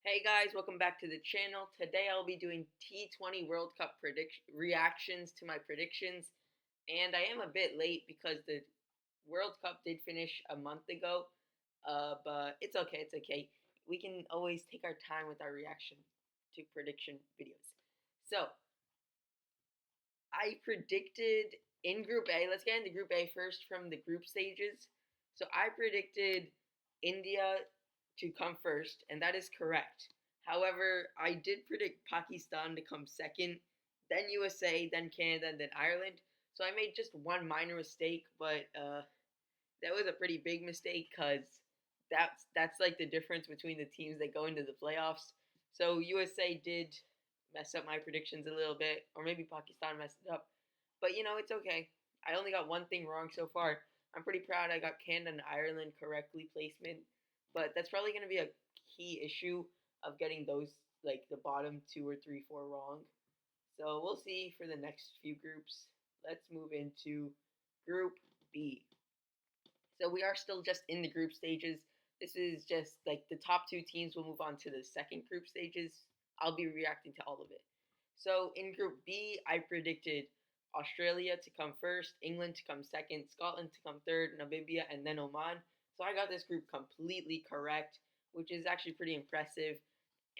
Hey guys, welcome back to the channel. Today I'll be doing T20 World Cup reactions to my predictions. And I am a bit late because the World Cup did finish a month ago. But it's okay, it's okay. We can always take our time with our reaction to prediction videos. So, I predicted in Group A, let's get into Group A first from the group stages. So I predicted India to come first, and that is correct. However, I did predict Pakistan to come second, then USA, then Canada, and then Ireland. So I made just one minor mistake, but that was a pretty big mistake because that's like the difference between the teams that go into the playoffs. So USA did mess up my predictions a little bit, or maybe Pakistan messed it up. But it's okay. I only got one thing wrong so far. I'm pretty proud I got Canada and Ireland correctly placement, but that's probably going to be a key issue of getting those like the bottom two or three, four wrong. So we'll see for the next few groups. Let's move into Group B. So we are still just in the group stages. This is just like the top two teams will move on to the second group stages. I'll be reacting to all of it. So in Group B, I predicted Australia to come first, England to come second, Scotland to come third, Namibia, and then Oman. So I got this group completely correct, which is actually pretty impressive.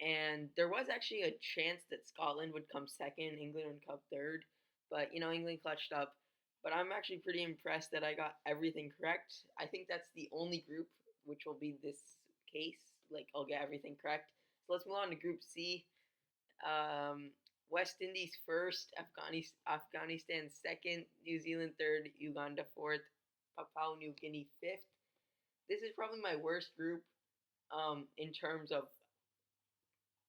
And there was actually a chance that Scotland would come second, England would come third, but England clutched up. But I'm actually pretty impressed that I got everything correct. I think that's the only group which will be this case. Like I'll get everything correct. So let's move on to Group C. West Indies first, Afghanistan second, New Zealand third, Uganda fourth, Papua New Guinea fifth. This is probably my worst group in terms of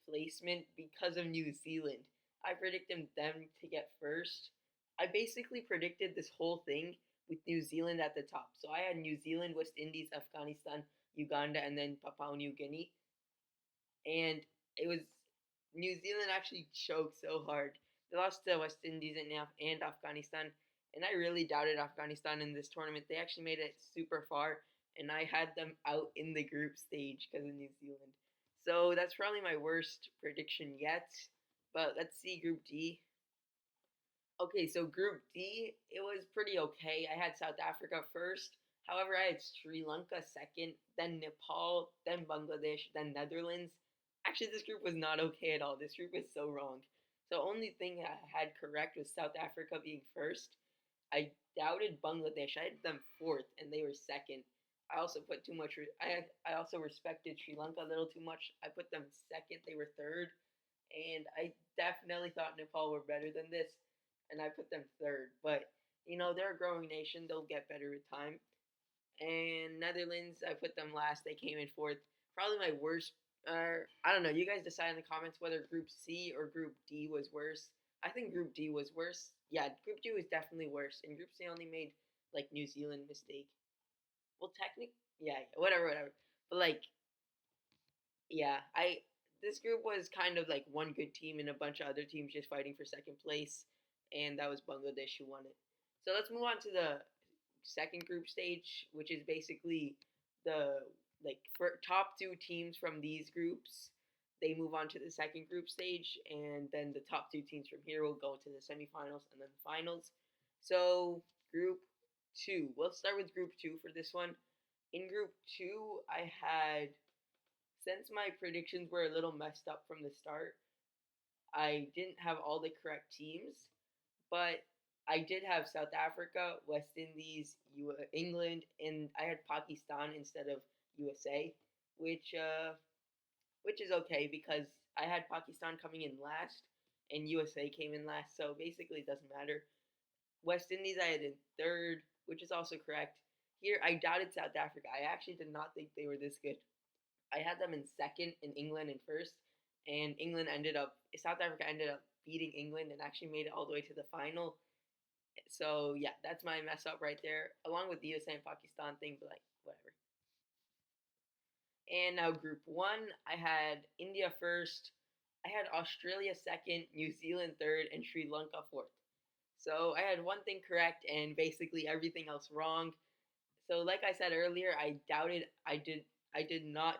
placement because of New Zealand. I predicted them to get first. I basically predicted this whole thing with New Zealand at the top. So I had New Zealand, West Indies, Afghanistan, Uganda, and then Papua New Guinea. And it was New Zealand actually choked so hard. They lost to West Indies and Afghanistan. And I really doubted Afghanistan in this tournament. They actually made it super far. And I had them out in the group stage because of New Zealand. So that's probably my worst prediction yet. But let's see Group D. Okay, so Group D, it was pretty okay. I had South Africa first. However, I had Sri Lanka second, then Nepal, then Bangladesh, then Netherlands. Actually, this group was not okay at all. This group was so wrong. So only thing I had correct was South Africa being first. I doubted Bangladesh. I had them fourth, and they were second. I also put too much. I also respected Sri Lanka a little too much. I put them second. They were third, and I definitely thought Nepal were better than this, and I put them third. But they're a growing nation. They'll get better with time. And Netherlands, I put them last. They came in fourth. Probably my worst. I don't know. You guys decide in the comments whether Group C or Group D was worse. I think Group D was worse. Yeah, Group D was definitely worse. And Group C only made like New Zealand mistake. Well, yeah, whatever. But like, yeah, this group was kind of like one good team and a bunch of other teams just fighting for second place, and that was Bangladesh who won it. So let's move on to the second group stage, which is basically the like for top two teams from these groups. They move on to the second group stage, and then the top two teams from here will go to the semifinals and then the finals. So Group Two. We'll start with Group Two for this one. In Group Two, I had, since my predictions were a little messed up from the start, I didn't have all the correct teams, but I did have South Africa, West Indies, England, and I had Pakistan instead of USA, which is okay because I had Pakistan coming in last and USA came in last, so basically it doesn't matter. West Indies I had in third, which is also correct. Here I doubted South Africa. I actually did not think they were this good. I had them in second and England in first, and South Africa ended up beating England and actually made it all the way to the final. So yeah, that's my mess up right there, along with the USA and Pakistan thing, but like whatever. And now Group One, I had India first, I had Australia second, New Zealand third, and Sri Lanka fourth. So I had one thing correct and basically everything else wrong. So like I said earlier, I did not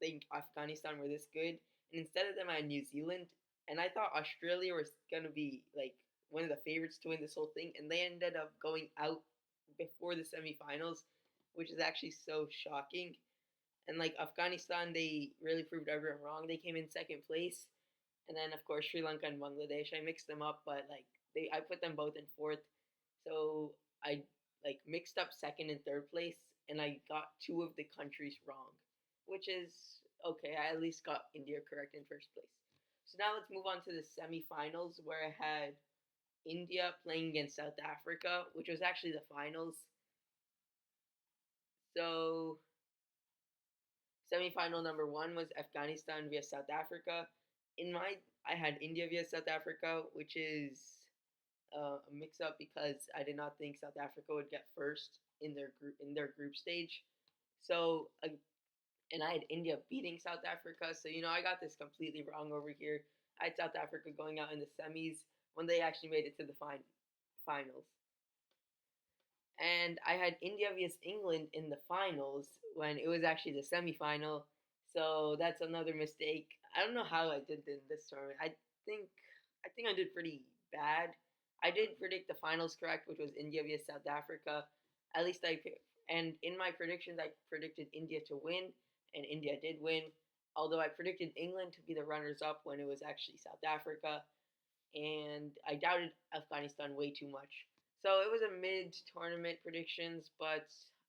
think Afghanistan were this good. And instead of them, I had New Zealand, and I thought Australia was gonna be like one of the favorites to win this whole thing, and they ended up going out before the semifinals, which is actually so shocking. And like Afghanistan, they really proved everyone wrong. They came in second place, and then of course Sri Lanka and Bangladesh. I mixed them up, but like I put them both in fourth. So I like mixed up second and third place, and I got two of the countries wrong, which is okay. I at least got India correct in first place. So now let's move on to the semifinals, where I had India playing against South Africa, which was actually the finals. So semifinal number one was Afghanistan via South Africa. I had India via South Africa, which is a mix-up because I did not think South Africa would get first in their group stage. So and I had India beating South Africa. So I got this completely wrong over here. I had South Africa going out in the semis when they actually made it to the finals. And I had India vs England in the finals when it was actually the semifinal. So that's another mistake. I don't know how I did in this tournament. Think think I did pretty bad. I did predict the finals correct, which was India vs South Africa. At least and in my predictions I predicted India to win, and India did win. Although I predicted England to be the runners up when it was actually South Africa, and I doubted Afghanistan way too much. So it was a mid tournament predictions, but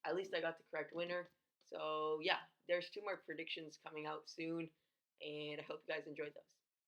at least I got the correct winner. So yeah, there's two more predictions coming out soon, and I hope you guys enjoyed those.